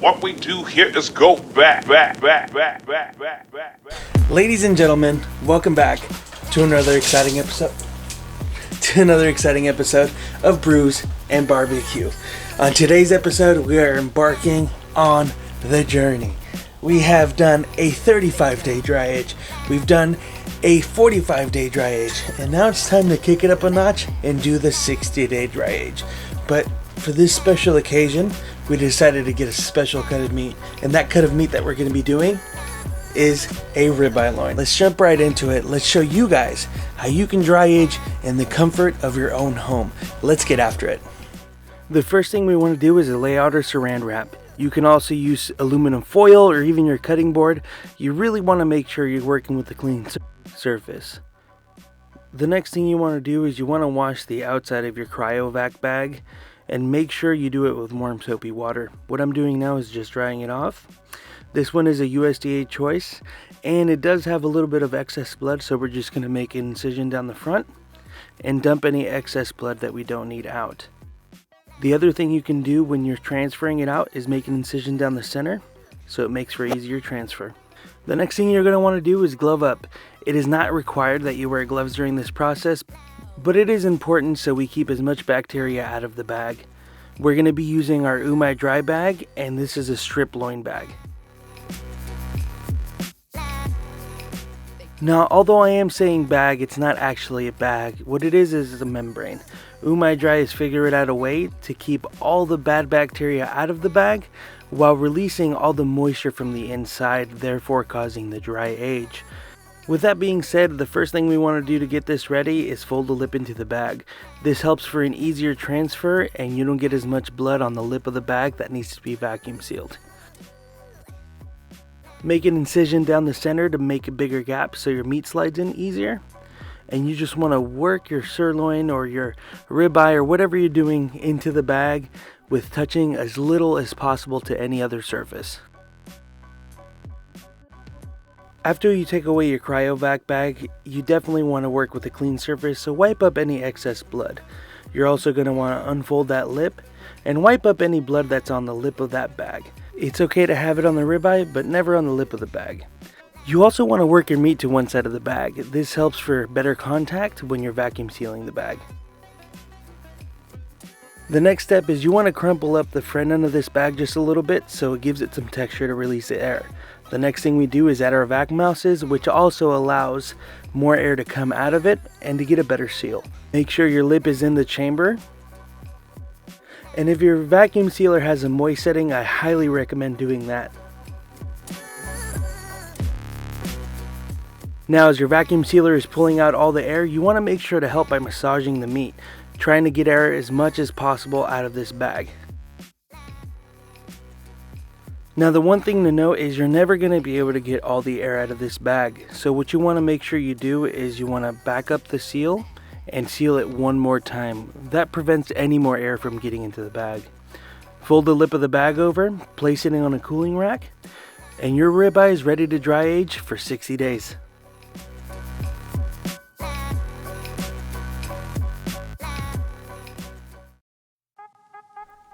what we do here is go back. Ladies and gentlemen, welcome back to another exciting episode. Of Brews and Barbecue. On today's episode, we are embarking on the journey. We have done a 35-day dry age. We've done a 45-day dry age. And now it's time to kick it up a notch and do the 60-day dry age. But for this special occasion, we decided to get a special cut of meat. And that cut of meat that we're going to be doing is a ribeye loin. Let's jump right into it. Let's show you guys how you can dry age in the comfort of your own home. Let's get after it. The first thing we want to do is lay out our saran wrap. You can also use aluminum foil or even your cutting board. You really want to make sure you're working with a clean surface. The next thing you want to do is you want to wash the outside of your cryovac bag and make sure you do it with warm soapy water. What I'm doing now is just drying it off. This one is a USDA choice and it does have a little bit of excess blood, so we're just going to make an incision down the front and dump any excess blood that we don't need out. The other thing you can do when you're transferring it out is make an incision down the center, so it makes for easier transfer. The next thing you're going to want to do is glove up. It is not required that you wear gloves during this process, but it is important so we keep as much bacteria out of the bag. We're going to be using our UMAI DRY bag, and this is a strip loin bag. Now, although I am saying bag, it's not actually a bag. What it is a membrane. UMAI DRY has figured out a way to keep all the bad bacteria out of the bag while releasing all the moisture from the inside, therefore causing the dry age. With that being said, the first thing we want to do to get this ready is fold the lip into the bag. This helps for an easier transfer and you don't get as much blood on the lip of the bag that needs to be vacuum sealed. Make an incision down the center to make a bigger gap so your meat slides in easier. And you just want to work your sirloin or your ribeye or whatever you're doing into the bag with touching as little as possible to any other surface. After you take away your cryovac bag, you definitely want to work with a clean surface, so wipe up any excess blood. You're also going to want to unfold that lip and wipe up any blood that's on the lip of that bag. It's okay to have it on the ribeye, but never on the lip of the bag. You also want to work your meat to one side of the bag. This helps for better contact when you're vacuum sealing the bag. The next step is you want to crumple up the front end of this bag just a little bit so it gives it some texture to release the air. The next thing we do is add our vac mouses, which also allows more air to come out of it and to get a better seal. Make sure your lip is in the chamber. And if your vacuum sealer has a moist setting, I highly recommend doing that. Now, as your vacuum sealer is pulling out all the air, you want to make sure to help by massaging the meat, trying to get air as much as possible out of this bag. Now, the one thing to note is you're never going to be able to get all the air out of this bag. So what you want to make sure you do is you want to back up the seal and seal it one more time. That prevents any more air from getting into the bag. Fold the lip of the bag over, place it on a cooling rack, and your ribeye is ready to dry age for 60 days.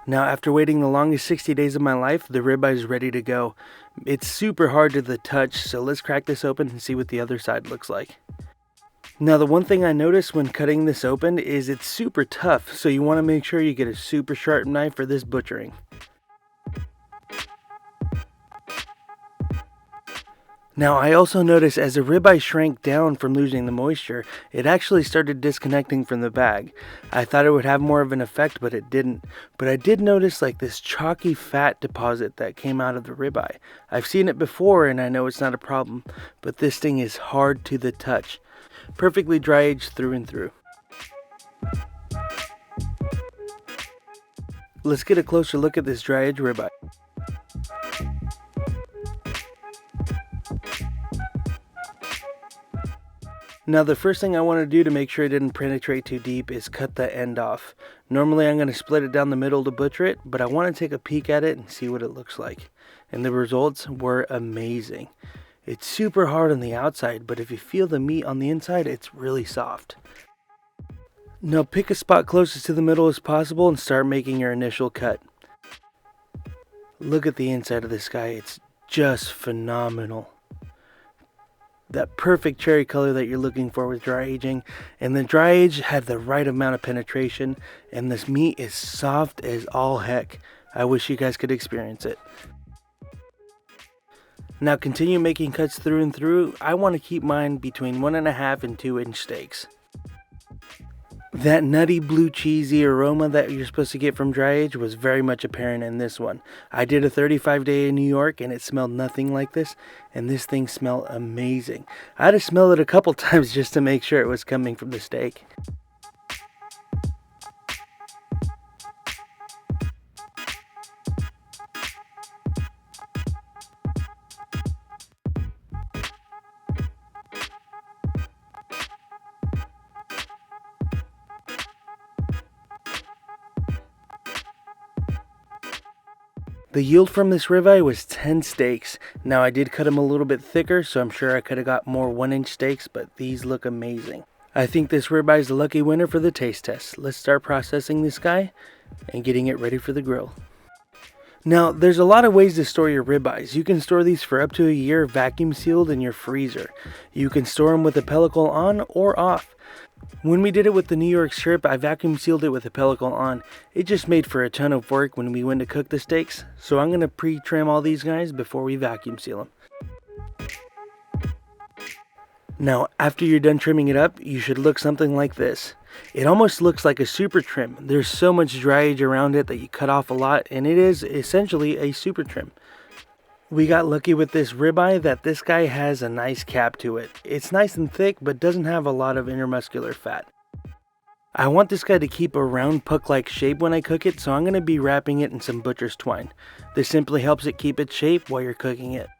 Now, after waiting the longest 60 days of my life, the ribeye is ready to go. It's super hard to the touch, so let's crack this open and see what the other side looks like. Now, the one thing I noticed when cutting this open is it's super tough, so you want to make sure you get a super sharp knife for this butchering. Now, I also noticed as the ribeye shrank down from losing the moisture, it actually started disconnecting from the bag. I thought it would have more of an effect, but it didn't. But I did notice like this chalky fat deposit that came out of the ribeye. I've seen it before and I know it's not a problem, but this thing is hard to the touch. Perfectly dry aged through and through. Let's get a closer look at this dry aged ribeye. Now, the first thing I want to do to make sure it didn't penetrate too deep is cut the end off. Normally I'm going to split it down the middle to butcher it, but I want to take a peek at it and see what it looks like. And the results were amazing. It's super hard on the outside, but if you feel the meat on the inside, it's really soft. Now pick a spot closest to the middle as possible and start making your initial cut. Look at the inside of this guy. It's just phenomenal. That perfect cherry color that you're looking for with dry aging. And the dry age had the right amount of penetration, and this meat is soft as all heck. I wish you guys could experience it. Now continue making cuts through and through. I want to keep mine between 1.5 and 2 inch steaks. That nutty blue cheesy aroma that you're supposed to get from dry age was very much apparent in this one. I did a 35-day in New York and it smelled nothing like this, and this thing smelled amazing. I had to smell it a couple times just to make sure it was coming from the steak. The yield from this ribeye was 10 steaks. Now I did cut them a little bit thicker, so I'm sure I could have got more 1-inch steaks, but these look amazing. I think this ribeye is the lucky winner for the taste test. Let's start processing this guy and getting it ready for the grill. Now, there's a lot of ways to store your ribeyes. You can store these for up to a year vacuum sealed in your freezer. You can store them with the pellicle on or off. When we did it with the New York strip, I vacuum sealed it with the pellicle on. It just made for a ton of work when we went to cook the steaks, so I'm going to pre-trim all these guys before we vacuum seal them. Now, after you're done trimming it up, you should look something like this. It almost looks like a super trim. There's so much dry age around it that you cut off a lot, and it is essentially a super trim. We got lucky with this ribeye that this guy has a nice cap to it. It's nice and thick, but doesn't have a lot of intermuscular fat. I want this guy to keep a round puck-like shape when I cook it, so I'm going to be wrapping it in some butcher's twine. This simply helps it keep its shape while you're cooking it.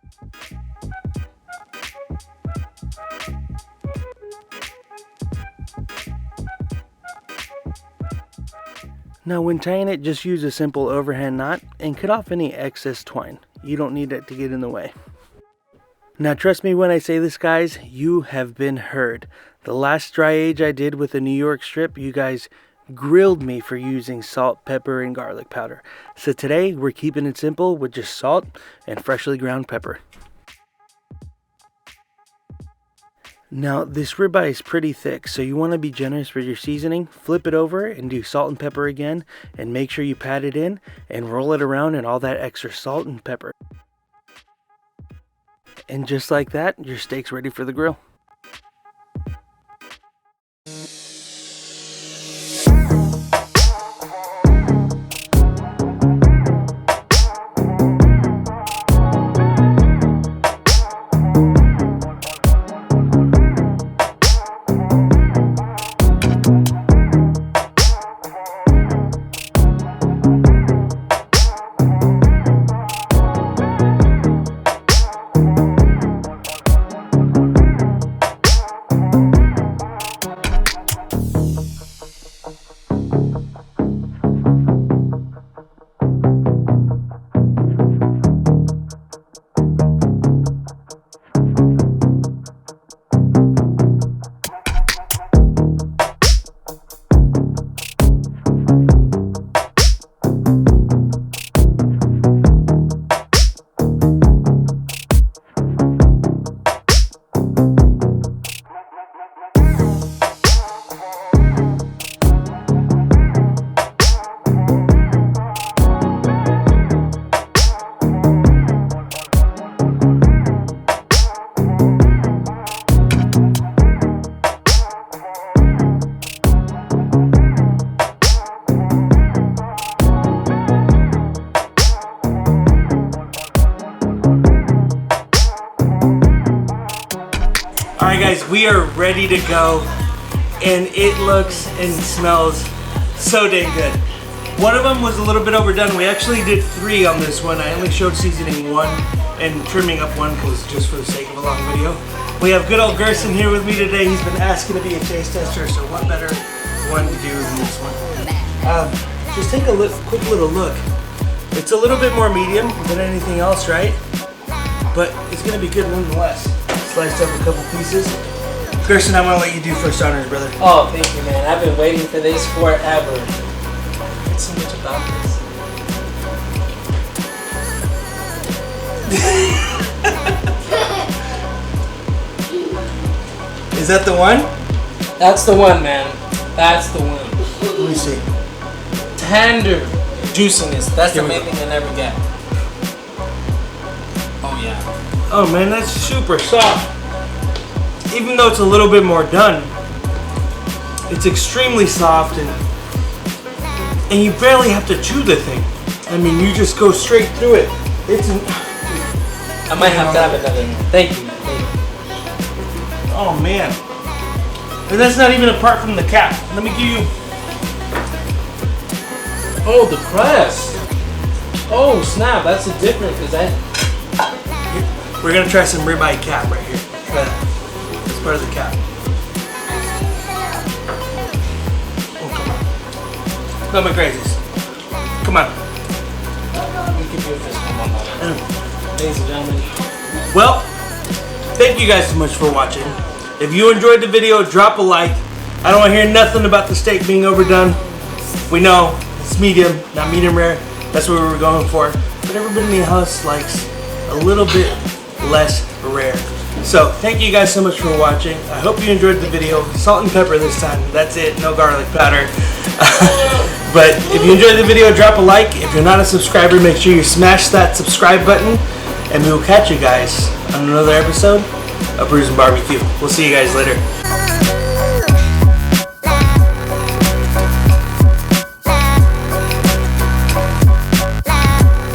Now when tying it, just use a simple overhand knot and cut off any excess twine. You don't need it to get in the way. Now trust me when I say this, guys, you have been heard. The last dry age I did with the New York strip, you guys grilled me for using salt, pepper, and garlic powder. So today we're keeping it simple with just salt and freshly ground pepper. Now this ribeye is pretty thick, so you want to be generous with your seasoning. Flip it over and do salt and pepper again, and make sure you pat it in and roll it around in all that extra salt and pepper. And just like that, your steak's ready for the grill. Alright guys, we are ready to go, and it looks and smells so dang good. One of them was a little bit overdone. We actually did 3 on this one. I only showed seasoning 1 and trimming up 1 because just for the sake of a long video. We have good old Gerson here with me today. He's been asking to be a taste tester, so what better one to do than this one. Just take a quick little look. It's a little bit more medium than anything else, right? But it's going to be good nonetheless. Sliced up a couple pieces. Gerson, I'm going to let you do first honors, brother. Oh, thank you, man. I've been waiting for this forever. It's so much about this. Is that the one? That's the one, man. That's the one. Let me see. Tender juiciness. That's the Here we main thing I never get. Oh yeah. Oh man, that's super soft. Even though it's a little bit more done, it's extremely soft and you barely have to chew the thing. I mean, you just go straight through it. It's an, I might have to have another one. Thank you, man. Thank you. oh man. And that's not even apart from the cap. Let me give you. Oh, the crust. Oh snap! That's a different because that. We're gonna try some ribeye cap right here. Try that. It's part of the cap. Oh, come on. No, my crazies. Come on. Let me give you a fist bump on that. Ladies and gentlemen. Well, thank you guys so much for watching. If you enjoyed the video, drop a like. I don't want to hear nothing about the steak being overdone. We know it's medium, not medium rare. That's what we were going for. But everybody in the house likes a little bit less rare. So thank you guys so much for watching. I hope you enjoyed the video. Salt and pepper this time. That's it. No garlic powder. But if you enjoyed the video, drop a like. If you're not a subscriber, make sure you smash that subscribe button. And we will catch you guys on another episode of Brews and Barbecue. We'll see you guys later.